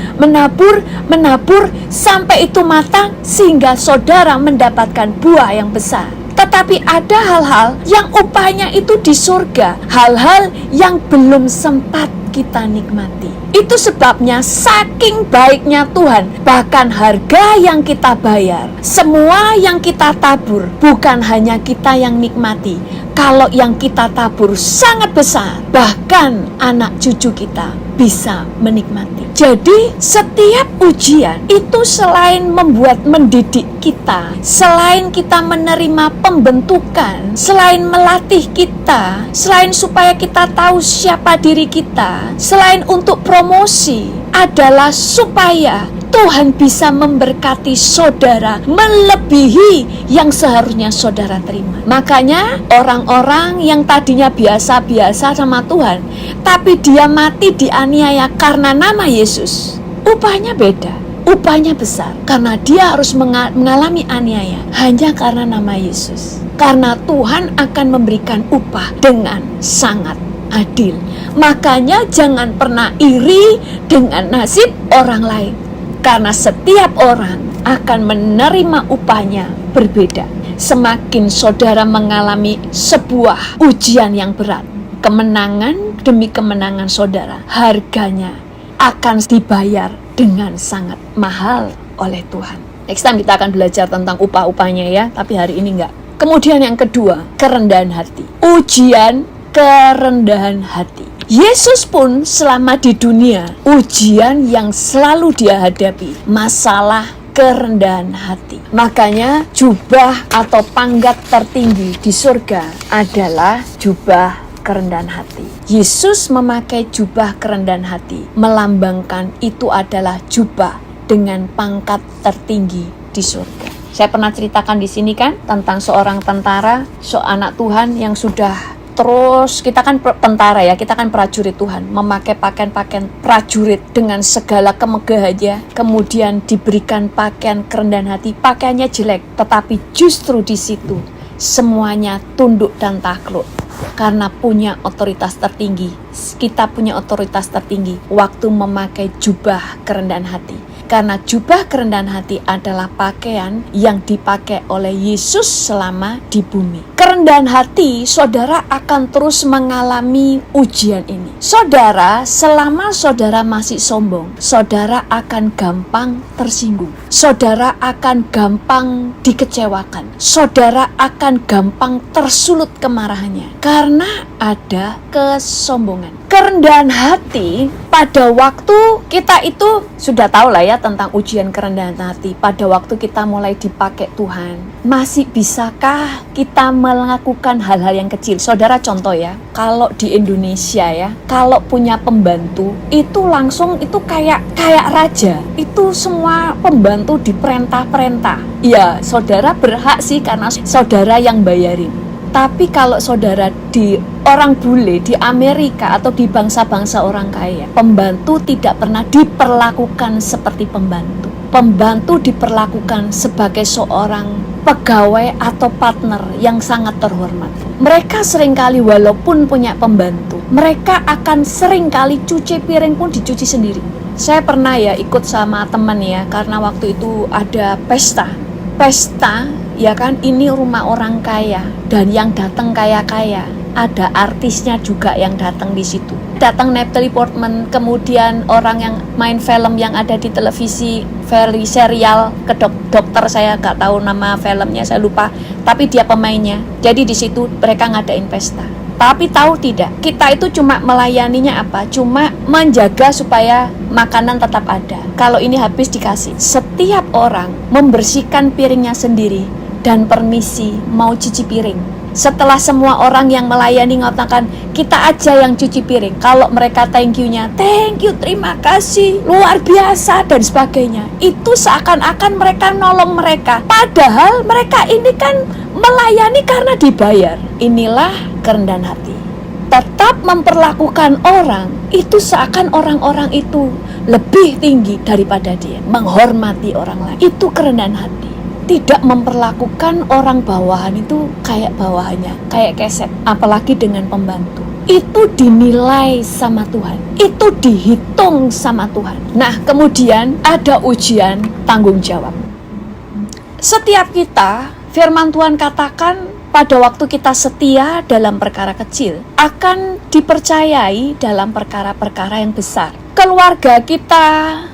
sampai itu matang, sehingga saudara mendapatkan buah yang besar. Tetapi ada hal-hal yang upahnya itu di surga, hal-hal yang belum sempat kita nikmati. Itu sebabnya saking baiknya Tuhan, bahkan harga yang kita bayar, semua yang kita tabur, bukan hanya kita yang nikmati. Kalau yang kita tabur sangat besar, bahkan anak cucu kita bisa menikmati. Jadi setiap ujian itu selain membuat mendidik kita, selain kita menerima pembentukan, selain melatih kita, selain supaya kita tahu siapa diri kita, selain untuk promosi, adalah supaya Tuhan bisa memberkati saudara melebihi yang seharusnya saudara terima. Makanya orang-orang yang tadinya biasa-biasa sama Tuhan, tapi dia mati dianiaya karena nama Yesus, upahnya beda. upahnya besar karena dia harus mengalami aniaya hanya karena nama Yesus. Karena Tuhan akan memberikan upah dengan sangat adil. Makanya jangan pernah iri dengan nasib orang lain, karena setiap orang akan menerima upahnya berbeda. Semakin saudara mengalami sebuah ujian yang berat, kemenangan demi kemenangan saudara, harganya akan dibayar dengan sangat mahal oleh Tuhan. Next time kita akan belajar tentang upah-upahnya ya, tapi hari ini enggak. Kemudian yang kedua, kerendahan hati. Ujian kerendahan hati. Yesus pun selama di dunia, ujian yang selalu dia hadapi, masalah kerendahan hati. Makanya jubah atau pangkat tertinggi di surga adalah jubah kerendahan hati. Yesus memakai jubah kerendahan hati, melambangkan itu adalah jubah dengan pangkat tertinggi di surga. Saya pernah ceritakan di sini kan tentang seorang tentara, anak Tuhan yang sudah terus, kita kan tentara ya, kita kan prajurit Tuhan, memakai pakaian-pakaian prajurit dengan segala kemegahannya, kemudian diberikan pakaian kerendahan hati, pakaiannya jelek, tetapi justru di situ semuanya tunduk dan takluk karena punya otoritas tertinggi. Kita punya otoritas tertinggi waktu memakai jubah kerendahan hati. Karena jubah kerendahan hati adalah pakaian yang dipakai oleh Yesus selama di bumi. Kerendahan hati, saudara akan terus mengalami ujian ini. Saudara, selama saudara masih sombong, saudara akan gampang tersinggung. Saudara akan gampang dikecewakan. Saudara akan gampang tersulut kemarahannya. Karena ada kesombongan. Kerendahan hati, pada waktu kita itu sudah tahu lah ya tentang ujian kerendahan hati. Pada waktu kita mulai dipakai Tuhan, masih bisakah kita melakukan hal-hal yang kecil? Saudara contoh ya, kalau di Indonesia ya, kalau punya pembantu itu langsung itu kayak raja. Itu semua pembantu diperintah-perintah. Ya, saudara berhak sih karena saudara yang bayarin. Tapi kalau saudara di orang bule di Amerika atau di bangsa-bangsa orang kaya, pembantu tidak pernah diperlakukan seperti pembantu. Pembantu diperlakukan sebagai seorang pegawai atau partner yang sangat terhormat. Mereka seringkali walaupun punya pembantu, mereka akan seringkali cuci piring pun dicuci sendiri. Saya pernah ya ikut sama teman ya, karena waktu itu ada pesta, ya kan, ini rumah orang kaya dan yang datang kaya-kaya. Ada artisnya juga yang datang di situ. Datang Natalie Portman, kemudian orang yang main film yang ada di televisi, serial ke dokter, saya nggak tahu nama filmnya, saya lupa. Tapi dia pemainnya. Jadi di situ mereka ngadain pesta. Tapi tahu tidak, kita itu cuma melayaninya apa? Cuma menjaga supaya makanan tetap ada. Kalau ini habis dikasih. Setiap orang membersihkan piringnya sendiri dan permisi mau cuci piring. Setelah semua orang yang melayani mengatakan kita aja yang cuci piring, kalau mereka thank you-nya, thank you, terima kasih, luar biasa dan sebagainya, itu seakan-akan mereka nolong mereka. Padahal mereka ini kan melayani karena dibayar. Inilah kerendahan hati. Tetap memperlakukan orang itu seakan orang-orang itu lebih tinggi daripada dia, menghormati orang lain. Itu kerendahan hati. Tidak memperlakukan orang bawahan itu kayak bawahannya, kayak keset, apalagi dengan pembantu. Itu dinilai sama Tuhan, itu dihitung sama Tuhan. Nah, kemudian ada ujian tanggung jawab. Setiap kita, firman Tuhan katakan, pada waktu kita setia dalam perkara kecil, akan dipercayai dalam perkara-perkara yang besar. Keluarga kita,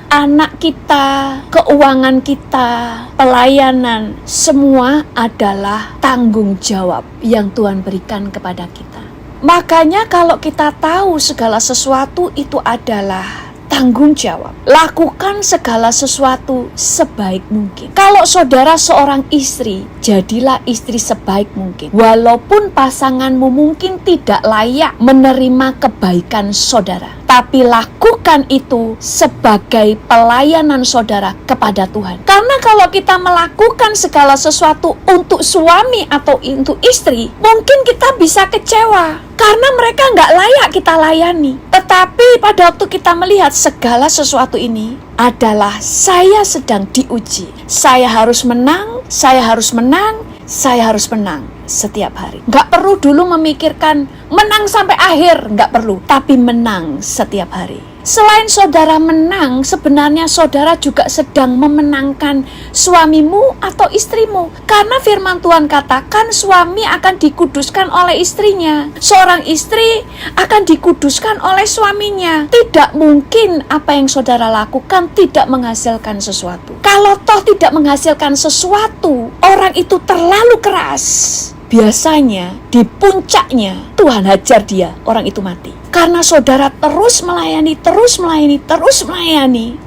anak kita, keuangan kita, pelayanan, semua adalah tanggung jawab yang Tuhan berikan kepada kita. Makanya kalau kita tahu segala sesuatu itu adalah tanggung jawab, lakukan segala sesuatu sebaik mungkin. Kalau saudara seorang istri, jadilah istri sebaik mungkin. Walaupun pasanganmu mungkin tidak layak menerima kebaikan saudara, tapi lakukan itu sebagai pelayanan saudara kepada Tuhan. Karena kalau kita melakukan segala sesuatu untuk suami atau untuk istri, mungkin kita bisa kecewa karena mereka nggak layak kita layani. Tetapi pada waktu kita melihat segala sesuatu ini adalah saya sedang diuji. Saya harus menang, saya harus menang, saya harus menang setiap hari. Nggak perlu dulu memikirkan menang sampai akhir, nggak perlu. Tapi menang setiap hari. Selain saudara menang, sebenarnya saudara juga sedang memenangkan suamimu atau istrimu. Karena firman Tuhan katakan suami akan dikuduskan oleh istrinya. Seorang istri akan dikuduskan oleh suaminya. Tidak mungkin apa yang saudara lakukan tidak menghasilkan sesuatu. Kalau toh tidak menghasilkan sesuatu, orang itu terlalu keras. Biasanya di puncaknya Tuhan hajar dia, orang itu mati. Karena saudara terus melayani,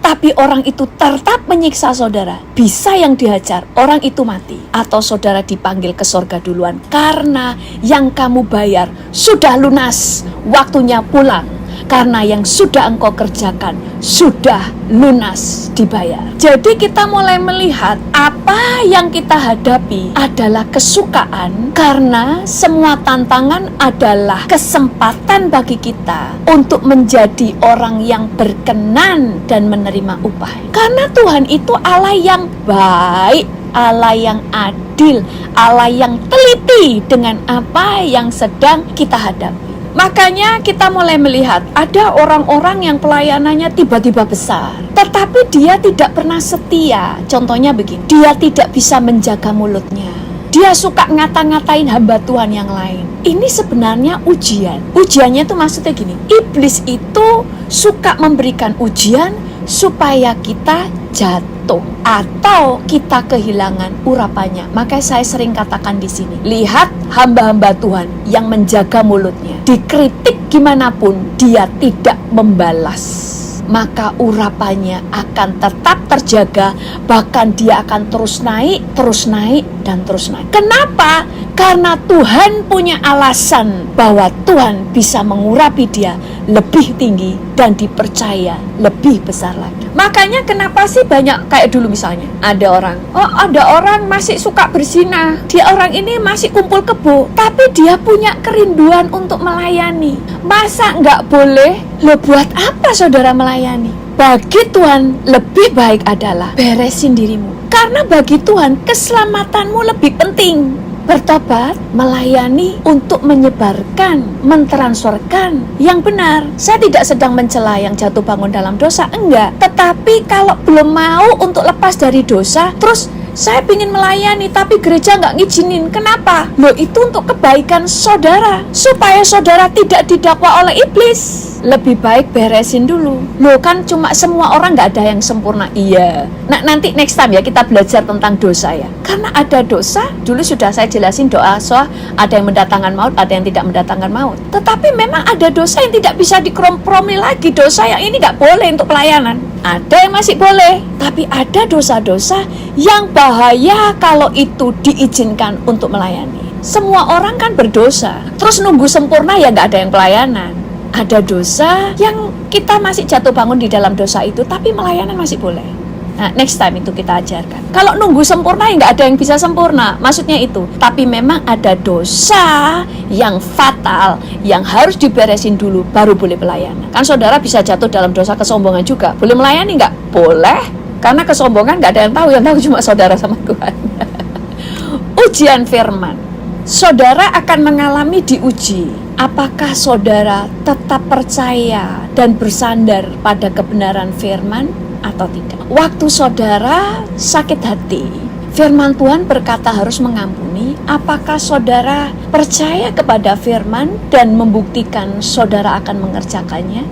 tapi orang itu tetap menyiksa saudara. Bisa yang dihajar, orang itu mati. Atau saudara dipanggil ke sorga duluan. Karena yang kamu bayar sudah lunas, waktunya pulang. Karena yang sudah engkau kerjakan sudah lunas dibayar. Jadi kita mulai melihat apa yang kita hadapi adalah kesukaan, karena semua tantangan adalah kesempatan bagi kita untuk menjadi orang yang berkenan dan menerima upah. Karena Tuhan itu Allah yang baik, Allah yang adil, Allah yang teliti dengan apa yang sedang kita hadapi. Makanya kita mulai melihat ada orang-orang yang pelayanannya tiba-tiba besar, tetapi dia tidak pernah setia. Contohnya begini, dia tidak bisa menjaga mulutnya. Dia suka ngata-ngatain hamba Tuhan yang lain. Ini sebenarnya ujian. Ujiannya itu maksudnya gini, iblis itu suka memberikan ujian supaya kita jatuh atau kita kehilangan urapannya. Makanya saya sering katakan di sini, lihat hamba-hamba Tuhan yang menjaga mulutnya. Dikritik gimana pun dia tidak membalas, maka urapannya akan tetap terjaga, bahkan dia akan terus naik, dan terus naik. Kenapa? Karena Tuhan punya alasan bahwa Tuhan bisa mengurapi dia lebih tinggi dan dipercaya lebih besar lagi. Makanya kenapa sih banyak kayak dulu misalnya ada orang masih suka berzina, dia orang ini masih kumpul kebo, tapi dia punya kerinduan untuk melayani. Masa nggak boleh? Lo buat apa saudara melayani? Bagi Tuhan lebih baik adalah beresin dirimu. Karena bagi Tuhan keselamatanmu lebih penting. Bertobat, melayani untuk menyebarkan, mentransferkan yang benar. Saya tidak sedang mencela yang jatuh bangun dalam dosa, enggak. Tetapi kalau belum mau untuk lepas dari dosa, terus saya ingin melayani tapi gereja nggak ngizinin. Kenapa? Loh, itu untuk kebaikan saudara, supaya saudara tidak didakwa oleh iblis. Lebih baik beresin dulu. Loh, kan cuma semua orang nggak ada yang sempurna. Iya. Nah, nanti next time ya kita belajar tentang dosa ya. Karena ada dosa, dulu sudah saya jelasin doa soal ada yang mendatangkan maut, ada yang tidak mendatangkan maut. Tetapi memang ada dosa yang tidak bisa dikompromi lagi. Dosa yang ini nggak boleh untuk pelayanan. Ada yang masih boleh, tapi ada dosa-dosa yang bahaya kalau itu diizinkan untuk melayani. Semua orang kan berdosa, terus nunggu sempurna ya nggak ada yang pelayanan. Ada dosa yang kita masih jatuh bangun di dalam dosa itu, tapi melayanan masih boleh. Nah, next time itu kita ajarkan. Kalau nunggu sempurna ya nggak ada yang bisa sempurna, maksudnya itu. Tapi memang ada dosa yang fatal yang harus diberesin dulu baru boleh pelayanan. Kan saudara bisa jatuh dalam dosa kesombongan juga. Boleh melayani nggak? Boleh. Karena kesombongan nggak ada yang tahu cuma saudara sama Tuhan. Ujian firman. Saudara akan mengalami diuji. Apakah saudara tetap percaya dan bersandar pada kebenaran firman atau tidak? Waktu saudara sakit hati, firman Tuhan berkata harus mengampuni. Apakah saudara percaya kepada firman dan membuktikan saudara akan mengerjakannya?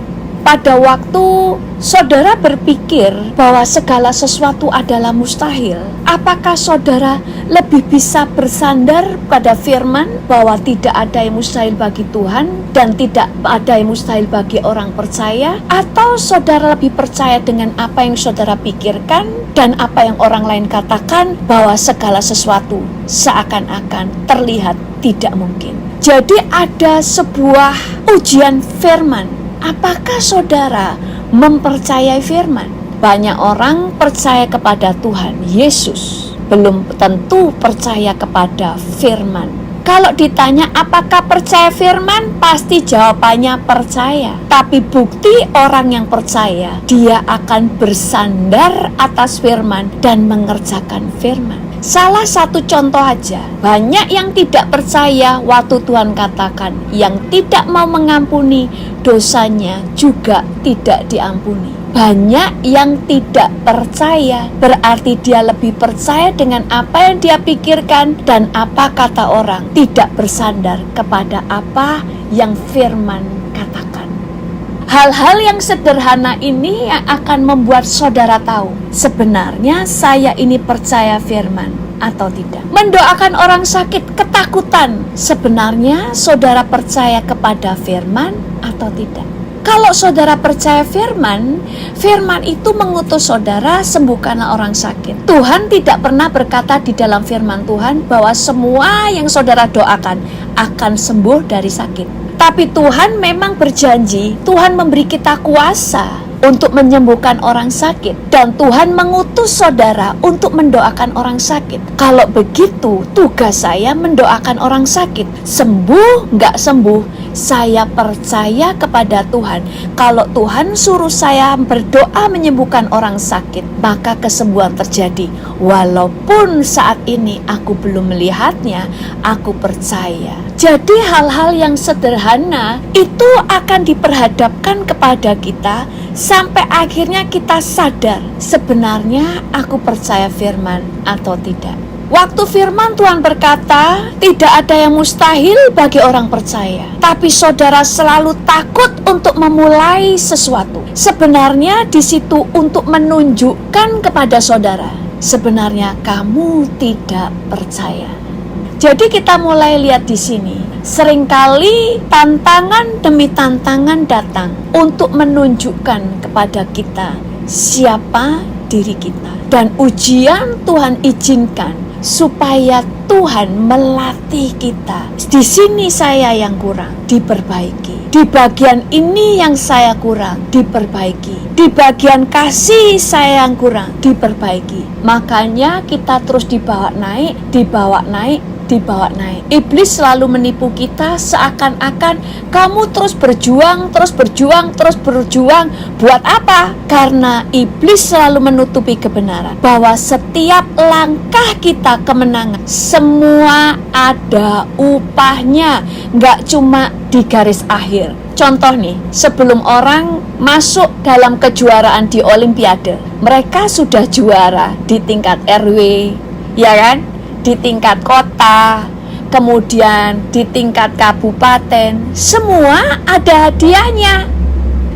Pada waktu saudara berpikir bahwa segala sesuatu adalah mustahil, apakah saudara lebih bisa bersandar pada firman bahwa tidak ada yang mustahil bagi Tuhan dan tidak ada yang mustahil bagi orang percaya? Atau saudara lebih percaya dengan apa yang saudara pikirkan dan apa yang orang lain katakan bahwa segala sesuatu seakan-akan terlihat tidak mungkin? Jadi ada sebuah ujian firman. Apakah saudara mempercayai firman? Banyak orang percaya kepada Tuhan Yesus, belum tentu percaya kepada firman. Kalau ditanya apakah percaya firman, pasti jawabannya percaya. Tapi bukti orang yang percaya, dia akan bersandar atas firman dan mengerjakan firman. Salah satu contoh aja, banyak yang tidak percaya waktu Tuhan katakan, yang tidak mau mengampuni dosanya juga tidak diampuni. Banyak yang tidak percaya, berarti dia lebih percaya dengan apa yang dia pikirkan dan apa kata orang, tidak bersandar kepada apa yang firman katakan. Hal-hal yang sederhana ini yang akan membuat saudara tahu, sebenarnya saya ini percaya firman atau tidak. Mendoakan orang sakit ketakutan, sebenarnya saudara percaya kepada firman atau tidak. Kalau saudara percaya firman, firman itu mengutus saudara sembuhkanlah orang sakit. Tuhan tidak pernah berkata di dalam firman Tuhan bahwa semua yang saudara doakan akan sembuh dari sakit. Tapi Tuhan memang berjanji, Tuhan memberi kita kuasa untuk menyembuhkan orang sakit. Dan Tuhan mengutus saudara untuk mendoakan orang sakit. Kalau begitu, tugas saya mendoakan orang sakit. Sembuh, nggak sembuh, saya percaya kepada Tuhan. Kalau Tuhan suruh saya berdoa menyembuhkan orang sakit, maka kesembuhan terjadi. Walaupun saat ini aku belum melihatnya, aku percaya. Jadi hal-hal yang sederhana itu akan diperhadapkan kepada kita sampai akhirnya kita sadar, sebenarnya aku percaya firman atau tidak. Waktu firman Tuhan berkata, tidak ada yang mustahil bagi orang percaya. Tapi saudara selalu takut untuk memulai sesuatu. Sebenarnya di situ untuk menunjukkan kepada saudara, sebenarnya kamu tidak percaya. Jadi kita mulai lihat di sini, seringkali tantangan demi tantangan datang untuk menunjukkan kepada kita siapa diri kita. Dan ujian Tuhan izinkan supaya Tuhan melatih kita. Di sini saya yang kurang, diperbaiki. Di bagian ini yang saya kurang, diperbaiki. Di bagian kasih saya yang kurang, diperbaiki. Makanya kita terus dibawa naik, dibawa naik, dibawa naik. Iblis selalu menipu kita seakan-akan kamu terus berjuang, terus berjuang, terus berjuang. Buat apa? Karena iblis selalu menutupi kebenaran bahwa setiap langkah kita kemenangan, semua ada upahnya, nggak cuma di garis akhir. Contoh nih, sebelum orang masuk dalam kejuaraan di Olimpiade, mereka sudah juara di tingkat RW, ya kan? Di tingkat kota, kemudian di tingkat kabupaten, semua ada hadiahnya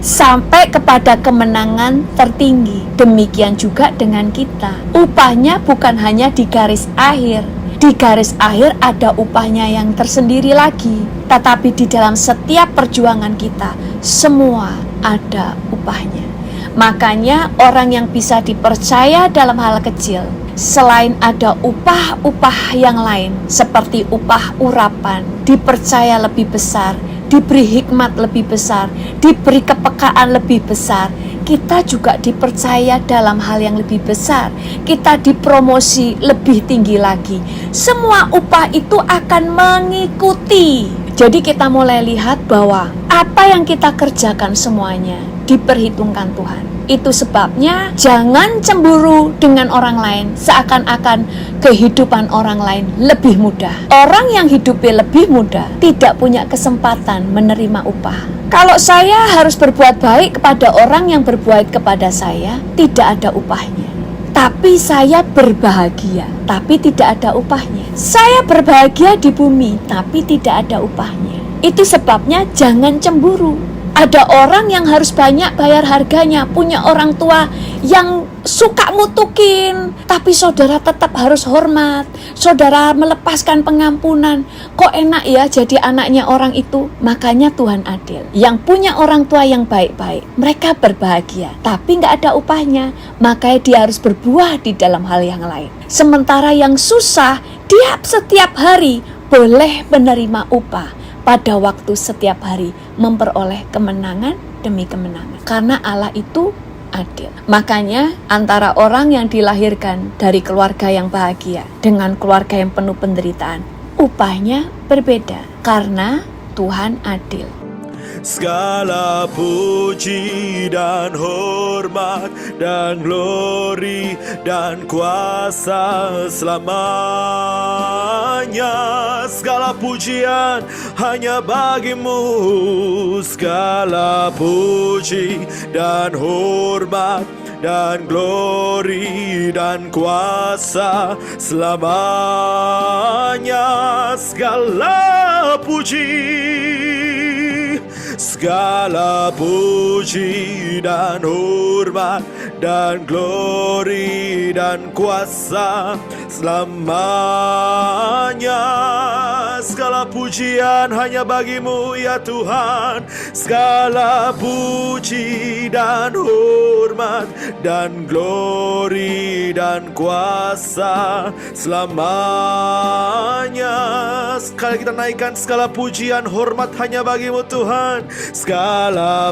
sampai kepada kemenangan tertinggi. Demikian juga dengan kita, upahnya bukan hanya di garis akhir. Di garis akhir ada upahnya yang tersendiri lagi, tetapi di dalam setiap perjuangan kita semua ada upahnya. Makanya orang yang bisa dipercaya dalam hal kecil, selain ada upah-upah yang lain seperti upah urapan, dipercaya lebih besar, diberi hikmat lebih besar, diberi kepekaan lebih besar, kita juga dipercaya dalam hal yang lebih besar, kita dipromosi lebih tinggi lagi. Semua upah itu akan mengikuti. Jadi kita mulai lihat bahwa apa yang kita kerjakan semuanya diperhitungkan Tuhan. Itu sebabnya jangan cemburu dengan orang lain seakan-akan kehidupan orang lain lebih mudah. Orang yang hidupnya lebih mudah tidak punya kesempatan menerima upah. Kalau saya harus berbuat baik kepada orang yang berbuat kepada saya, tidak ada upahnya. Tapi saya berbahagia, tapi tidak ada upahnya. Saya berbahagia di bumi, tapi tidak ada upahnya. Itu sebabnya jangan cemburu. Ada orang yang harus banyak bayar harganya, punya orang tua yang suka ngutukin, tapi saudara tetap harus hormat. Saudara melepaskan pengampunan. Kok enak ya jadi anaknya orang itu? Makanya Tuhan adil. Yang punya orang tua yang baik-baik, mereka berbahagia, tapi nggak ada upahnya. Makanya dia harus berbuah di dalam hal yang lain. Sementara yang susah, dia setiap hari boleh menerima upah. Pada waktu setiap hari memperoleh kemenangan demi kemenangan. Karena Allah itu adil. Makanya antara orang yang dilahirkan dari keluarga yang bahagia dengan keluarga yang penuh penderitaan, upahnya berbeda karena Tuhan adil. Segala puji dan hormat dan glori dan kuasa selamanya. Segala pujian hanya bagimu. Segala puji dan hormat dan glori dan kuasa selamanya. Segala puji dan hormat dan glori dan kuasa selamanya. Segala pujian hanya bagimu ya Tuhan. Segala puji dan hormat dan glori dan kuasa selamanya. Sekali kita naikkan, segala pujian hormat hanya bagimu Tuhan. Segala